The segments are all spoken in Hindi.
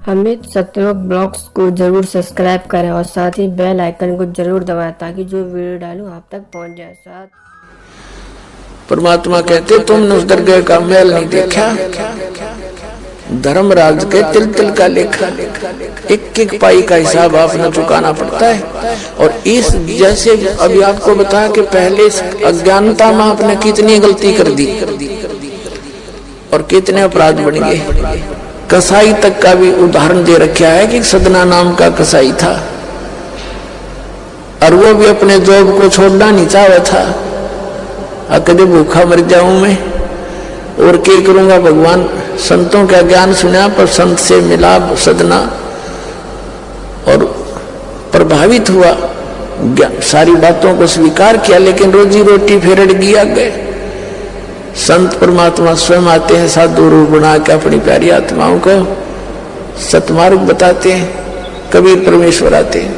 अमित सत्रोक ब्लॉग्स को जरूर सब्सक्राइब करें और साथ ही बेल आइकन को जरूर दबाएं ताकि जो वीडियो डालूं आप तक पहुंच जाए। साथ परमात्मा कहते तुमने उस दरगाह का महल नहीं देखा, धर्मराज के तिल तिल का लेखा, एक एक पाई का हिसाब आपने चुकाना पड़ता है। और इस जैसे अभी आपको बताया कि पहले अज्ञानता में आपने कितनी गलती कर दी और कितने अपराध बन गए। कसाई तक का भी उदाहरण दे रखा है कि सदना नाम का कसाई था और वो भी अपने जॉब को छोड़ना नहीं चाहता था। कदे भूखा मर जाऊं मैं और क्या करूंगा, भगवान संतों का ज्ञान सुना पर संत से मिला सदना और प्रभावित हुआ, सारी बातों को स्वीकार किया, लेकिन रोजी रोटी फिर अड़ गया गए। संत परमात्मा स्वयं आते हैं साधु रूप बना के अपनी प्यारी आत्माओं को सतमार्ग बताते हैं। कबीर परमेश्वर आते हैं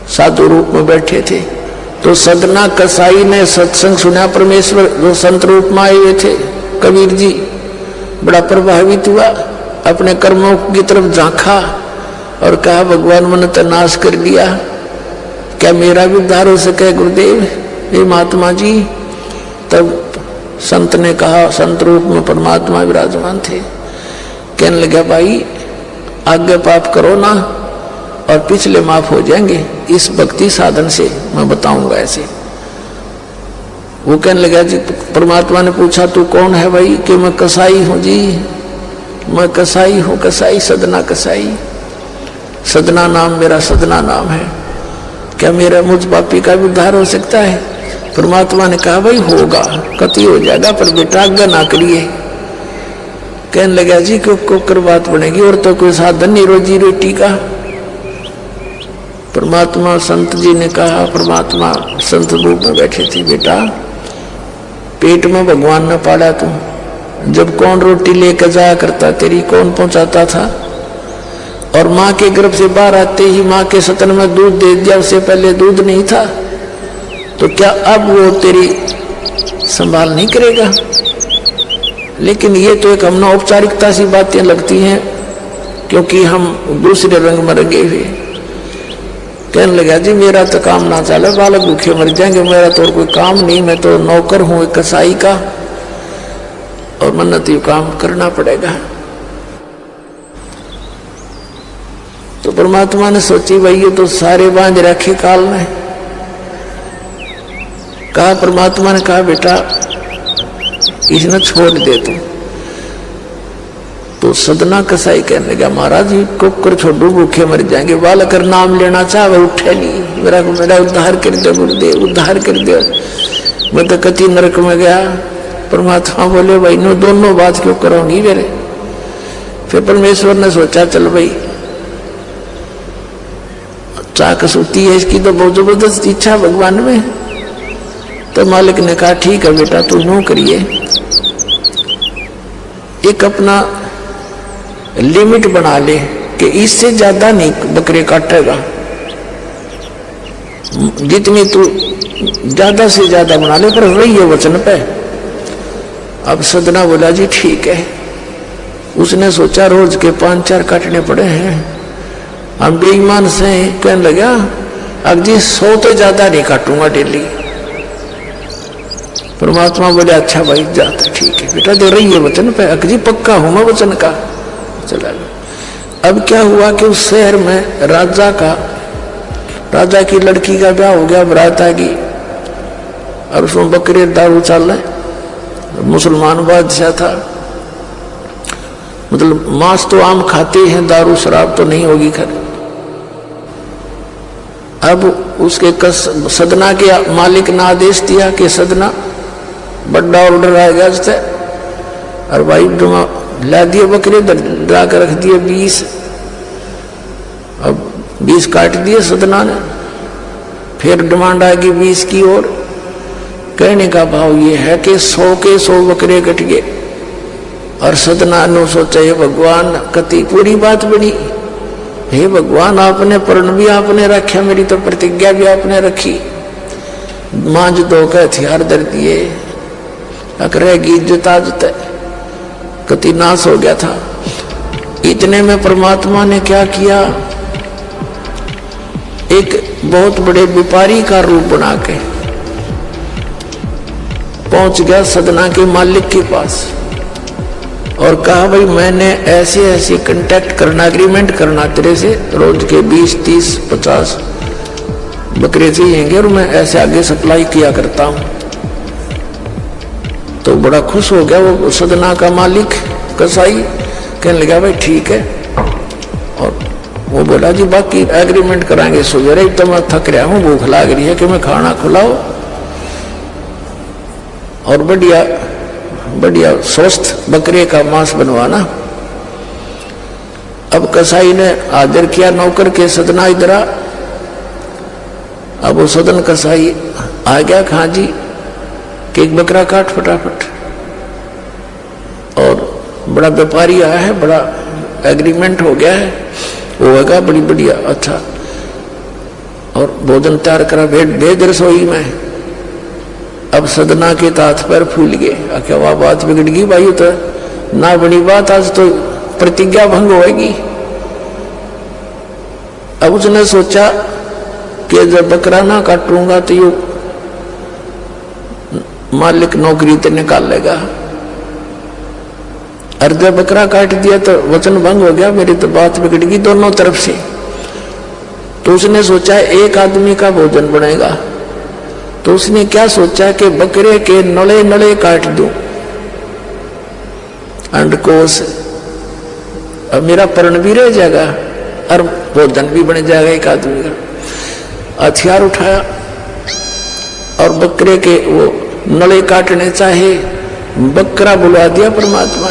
साधु रूप में बैठे थे तो सदना कसाई ने सत्संग सुना, परमेश्वर जो संत रूप में आए हुए थे कबीर जी, बड़ा प्रभावित हुआ, अपने कर्मों की तरफ झांका और कहा भगवान मैंने तो नाश कर दिया, क्या मेरा भी उद्धार हो सके गुरुदेव, हे महात्मा जी। तब संत ने कहा, संत रूप में परमात्मा विराजमान थे, कहने लगा भाई आगे पाप करो ना और पिछले माफ हो जाएंगे, इस भक्ति साधन से मैं बताऊंगा ऐसे। वो कहने लगा जी, परमात्मा ने पूछा तू कौन है भाई, कि मैं कसाई हूं जी, मैं कसाई हूं, कसाई सदना कसाई, सदना नाम मेरा सदना नाम है, क्या मेरा मुझ पापी का भी उद्धार हो सकता है। परमात्मा ने कहा भाई होगा, कति हो जाएगा, पर बेटा आज्ञा ना करिए। कहने लगा जी क्यों कर बात बनेगी, और तो कोई साधन नहीं रोजी रोटी का। परमात्मा संत जी ने कहा, परमात्मा संत रूप में बैठे थे, बेटा पेट में भगवान ने पाला तू, जब कौन रोटी लेकर जाया करता तेरी, कौन पहुंचाता था, और माँ के गर्भ से बाहर आते ही माँ के सतन में दूध दे दिया, उससे पहले दूध नहीं था, तो क्या अब वो तेरी संभाल नहीं करेगा। लेकिन ये तो एक हमने औपचारिकता सी बातें लगती हैं क्योंकि हम दूसरे रंग में रंगे हुए। कहने लगा जी मेरा तो काम ना चले, बालक भूखे मर जाएंगे, मेरा तो कोई काम नहीं, मैं तो नौकर हूं एक कसाई का और मन्नत यू काम करना पड़ेगा। तो परमात्मा ने सोची भाई ये तो सारे बांध रखे काल ने। कहा, परमात्मा ने कहा बेटा इसने छोड़ दे तू। तो सदना कसाई कहने लगा महाराज जी कुकर छोड़ू भूखे मर जाएंगे, बालक नाम लेना चाहे उठे नहीं, मेरा उद्धार कर दे गुरुदेव, उद्धार कर दे, मैं तो कति नरक में गया। परमात्मा बोले भाई नो दोनों बात क्यों करोगी मेरे। फिर परमेश्वर ने सोचा चल भाई चाक सूती है इसकी तो बहुत जबरदस्त इच्छा भगवान में। तो मालिक ने कहा ठीक है बेटा तू यूं करिए, एक अपना लिमिट बना ले कि इससे ज्यादा नहीं बकरे काटेगा, जितनी तू ज्यादा से ज्यादा बना ले, पर रही है वचन पे। अब सदना बोला जी ठीक है। उसने सोचा रोज के 5-4 काटने पड़े हैं, हम बेईमान से। कहने लगा अब जी 100 तो ज्यादा नहीं काटूंगा डेली। परमात्मा बोले अच्छा भाई जाता ठीक है बेटा, दे रही है वचन पे, अकजी पक्का हूं मैं वचन का। चला अब क्या हुआ कि उस शहर में राजा की लड़की का ब्याह हो गया, बारात आ गई और उसमें बकरे दारू चल रहे। मुसलमान बादशाह था, मतलब मांस तो आम खाते हैं, दारू शराब तो नहीं होगी खैर। अब उसके सदना के मालिक ने आदेश दिया कि सदना बड़ा ऑर्डर आएगा उससे, और भाई ला दिए बकरे डरा कर रख दिए 20। अब 20 काट दिए सदना ने, फिर डिमांड आएगी 20 की और। कहने का भाव ये है कि 100 के 100 बकरे कट गए। और सदना ने सोचा ये भगवान कति पूरी बात बनी, हे भगवान आपने प्रण भी आपने रखा, मेरी तो प्रतिज्ञा भी आपने रखी, मांझ दो के हथियार दर दिए, अकरेगी इज्जत आज तक कति नाश हो गया था। इतने में परमात्मा ने क्या किया, एक बहुत बड़े व्यापारी का रूप बना के पहुंच गया सदना के मालिक के पास और कहा भाई मैंने ऐसे ऐसे कांटेक्ट करना, एग्रीमेंट करना तेरे से, रोज के 20, 30, 50 बकरे चाहिए और मैं ऐसे आगे सप्लाई किया करता हूं। तो बड़ा खुश हो गया वो सदना का मालिक कसाई, कहने लगा भाई ठीक है। और वो बोला जी बाकी एग्रीमेंट कराएंगे, सवेरे तो मैं थक रहा हूं, भूख लग रही है कि मैं खाना खिलाओ और बढ़िया बढ़िया स्वस्थ बकरे का मांस बनवाना। अब कसाई ने आदर किया नौकर के, सदना इधर आ। अब वो सदन कसाई आ गया, खां जी कि एक बकरा काट फटाफट। और बड़ा व्यापारी आया है, बड़ा एग्रीमेंट हो गया है, वो होगा बड़ी बढ़िया अच्छा। और भोजन तैयार करा, भेज रसोई में। अब सदना के हाथ पैर फूल गए, क्या वह बात बिगड़ गई भाई, तो ना बड़ी बात, आज तो प्रतिज्ञा भंग होगी। अब उसने सोचा कि जब बकरा ना काटूंगा तो यू मालिक नौकरी तो निकाल लेगा, और जब बकरा काट दिया तो वचन भंग हो गया, मेरी तो बात बिगड़ गई दोनों तरफ से। तो उसने सोचा एक आदमी का भोजन बनेगा, तो उसने क्या सोचा कि बकरे के नले नले काट दूं अंडकोश, अब मेरा पर्ण भी रह जाएगा और भोजन भी बन जाएगा एक आदमी का। हथियार उठाया और बकरे के वो नले काटने चाहे, बकरा बुला दिया परमात्मा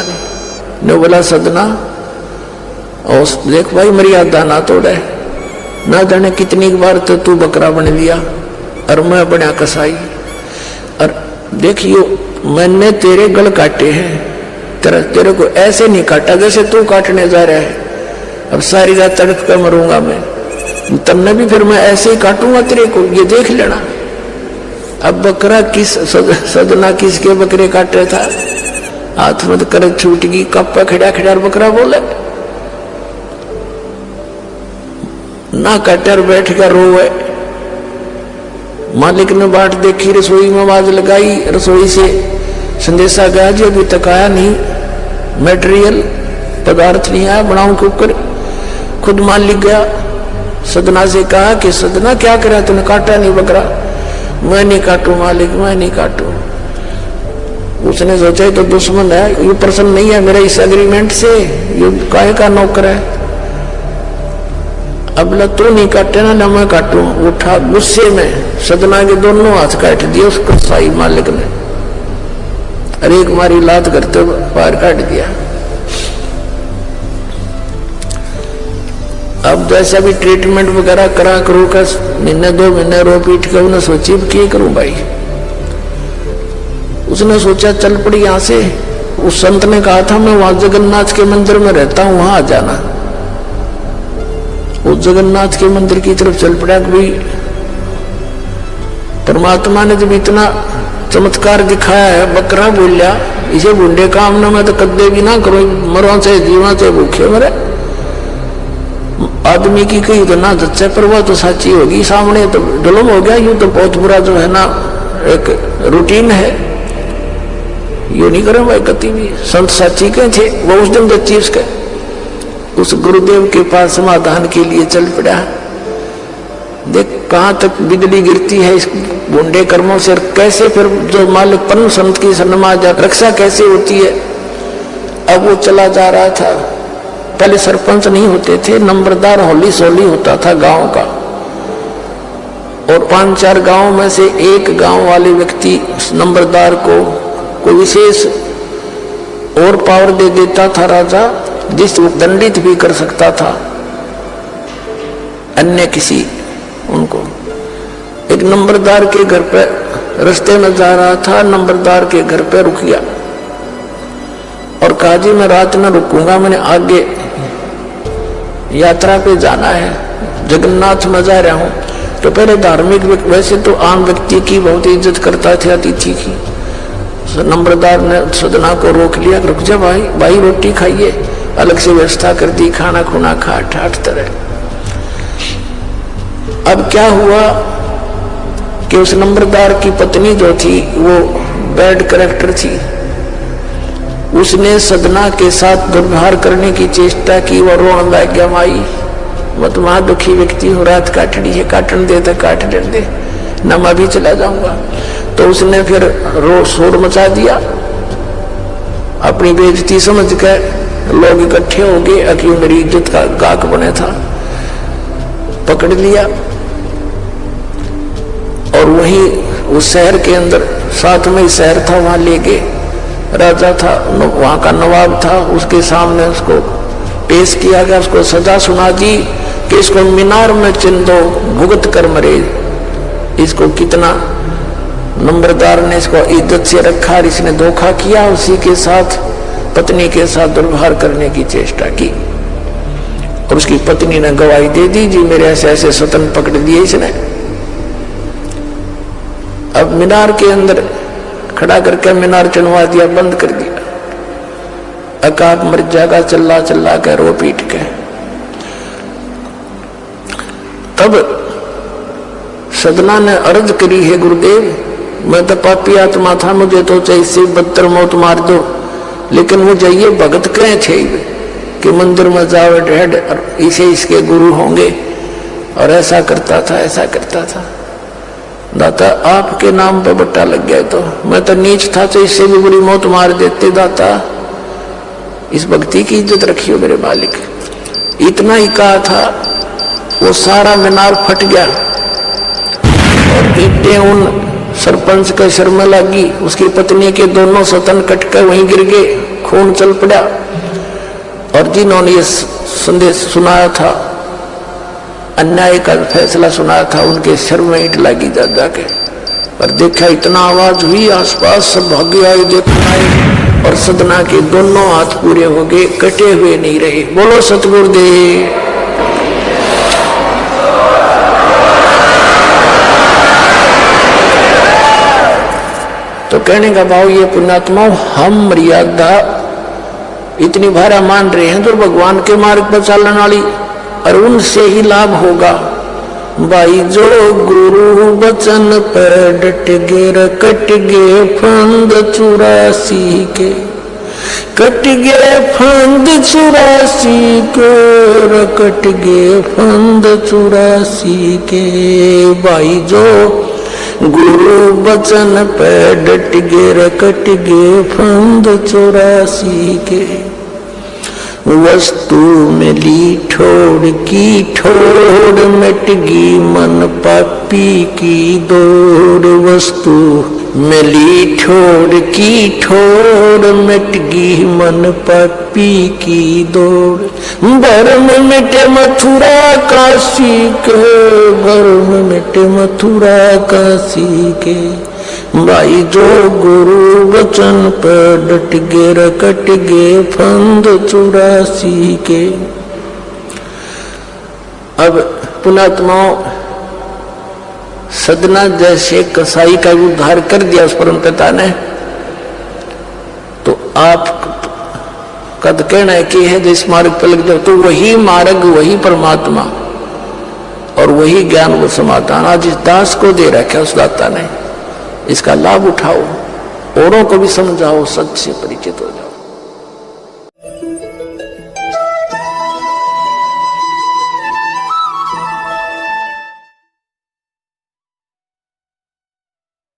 ने बोला सदना और देख भाई मर्यादा ना तोड़े, ना जाने कितनी बार तो तू बकरा बन लिया और मैं बना कसाई, और देखियो मैंने तेरे गल काटे हैं, तेरे को ऐसे नहीं काटा जैसे तू काटने जा रहा है। अब सारी रात तड़प कर मरूंगा मैं, तब भी फिर मैं ऐसे ही काटूंगा तेरे को, ये देख लेना। अब बकरा किस सदना किसके बकरे काट रहा था, हाथ में कर छूट गई, कप्पा खड़ा खड़ा बकरा बोले ना काटे, बैठ कर रोए। मालिक ने बाट देखी, रसोई में आवाज लगाई, रसोई से संदेशा गया जी अभी तक आया नहीं, मटेरियल पदार्थ नहीं आया, बनाऊं के ऊपर। खुद मालिक गया, सदना से कहा कि सदना क्या करा तूने, काटा नहीं बकरा। मैं नहीं काटू मालिक, मैं नहीं काटू। उसने सोचा तो दुश्मन है, ये प्रसन्न नहीं है मेरा इस एग्रीमेंट से, ये काहे का नौकर है। अब ल तू नहीं काटे ना मैं काटू। उठा गुस्से में सदना के दोनों हाथ काट दिए उस कसाई मालिक ने, अरे एक मारी लात करते पार काट दिया। अब जैसा भी ट्रीटमेंट वगैरह करा करूँ का, महीने 2 महीने रो पीट के उन्हें सोची क्या करूं भाई। उसने सोचा चल पड़ी यहां से। उस संत ने कहा था मैं वहां जगन्नाथ के मंदिर में रहता हूं, वहां आ जाना। उस जगन्नाथ के मंदिर की तरफ चल पड़ा। कोई परमात्मा ने जब इतना चमत्कार दिखाया है, बकरा बोलिया इसे बूढ़े काम ना मैं तो कदे भी ना करो, मरो चाहे जीवा चाहे भूखे मरे। आदमी की कही तो ना सच्चा, पर वह तो सच्ची होगी, सामने तो जुल्म हो गया। यूं तो बहुत बुरा जो है ना एक रूटीन है, ये नहीं करें भाई कति भी। संत साची के थे वो उस दिन बच्ची उस गुरुदेव के पास समाधान के लिए चल पड़ा। देख कहां तक बिजली गिरती है इस गुंडे कर्मों से, कैसे फिर जो मालिक परम संत की सन्मार्ग रक्षा कैसे होती है। अब वो चला जा रहा था। पहले सरपंच नहीं होते थे, नंबरदार होली सोली होता था गांव का, और 5-4 गांव में से एक गांव वाले व्यक्ति नंबरदार को कोई विशेष और पावर दे देता था राजा, जिस दंडित भी कर सकता था अन्य किसी उनको। एक नंबरदार के घर पे रास्ते में जा रहा था, नंबरदार के घर पे रुक गया और कहा जी मैं रात में रुकूंगा, मैंने आगे यात्रा पे जाना है, जगन्नाथ में जा रहा हूं। तो पहले धार्मिक वैसे तो आम व्यक्ति की बहुत इज्जत करता थे, अतिथि की। नंबरदार ने सदना को रोक लिया, रुक जा भाई, भाई रोटी खाइए। अलग से व्यवस्था कर दी, खाना खुना खा ठाठ तरह। अब क्या हुआ कि उस नंबरदार की पत्नी जो थी वो बैड कैरेक्टर थी, उसने सदना के साथ दुर्व्यवहार करने की चेष्टा की। वो रोने लग गया, माई मत वहां दुखी व्यक्ति हो, रात काटनी है, काटन दे तो काट दे, न मैं भी चला जाऊंगा। तो उसने फिर शोर मचा दिया, अपनी बेइज्जती समझ कर लोग इकट्ठे हो गए, अक्यों मेरी इज्जत का गाक बने था, पकड़ लिया और वहीं उस शहर के अंदर, साथ में शहर था, वहां ले गए। राजा था, वहां का नवाब था, उसके सामने उसको पेश किया गया, उसको सजा सुना दी कि इसको मीनार में चिन दो, भुगत कर मरे। इसको कितना नंबरदार ने इसको इज्जत से रखा और इसने धोखा किया, उसी के साथ पत्नी के साथ दुर्व्यवहार करने की चेष्टा की। और उसकी पत्नी ने गवाही दे दी, जी मेरे ऐसे ऐसे सतन पकड़ दिए इसने। अब मीनार के अंदर खड़ा करके मीनार चढ़वा दिया, बंद कर दिया। अकाब मर जाएगा, चिल्ला चिल्ला के रो पीट के। तब सदना ने अर्ज करी, है गुरुदेव मैं तो पापी आत्मा था, मुझे तो इससे बदतर मौत मार दो, लेकिन मुझे ये भगत कहे थे कि मंदिर में जाओ ढेड इसे इसके गुरु होंगे, और ऐसा करता था ऐसा करता था। दाता आपके नाम पर बट्टा लग गया, तो मैं तो नीच था, तो इससे भी बुरी मौत मार देते। दाता इस भक्ति की इज्जत रखियो मेरे मालिक। इतना ही कहा था, वो सारा मीनार फट गया और ईंटें उन सरपंच के सिर में लगी, उसकी पत्नी के दोनों सतन कटकर वहीं गिर गए, खून चल पड़ा। और जिन्होंने ये संदेश सुनाया था, अन्याय का फैसला सुनाया था, उनके सिर में ईंट लगी जा जाके। और देखा इतना आवाज हुई, आसपास सब भागे आए, देखने आए, और सदना के दोनों हाथ पूरे हो गए, कटे हुए नहीं रहे। बोलो सतगुरुदेव। तो कहने का भाव ये पुण्यात्मा, हम मर्यादा इतनी भारा मान रहे हैं जो भगवान के मार्ग पर चलने वाली, और उनसे ही लाभ होगा। भाई जो गुरु वचन पर डट गे, कट गे फंद 84 के, कट गे फंद 84 के, कट गे फंद 84 के। भाई जो गुरु वचन पे डट गे, कट गे फंद 84 के। वस्तु मिली ठोड़ की ठोड़, मिट गई मन पापी की दौड़। वस्तु मिली ठोड़ की ठोड़, मिट गई मन पापी की दौड़। भरम मिटे मथुरा काशी के, भरम मिटे मथुरा काशी के। भाई जो गुरु वचन पर डट गे, कट गे फंद 84 के। अब पुणात्माओं, सदना जैसे कसाई का उद्धार कर दिया उस परम पिता ने, तो आप कद कहना है कि है जिस मार्ग पर लग जाओ, तो वही मार्ग, वही परमात्मा और वही ज्ञान, वो समाधान आज इस दास को दे रखा है उस दाता ने। इसका लाभ उठाओ, औरों को भी समझाओ, सच से परिचित हो जाओ।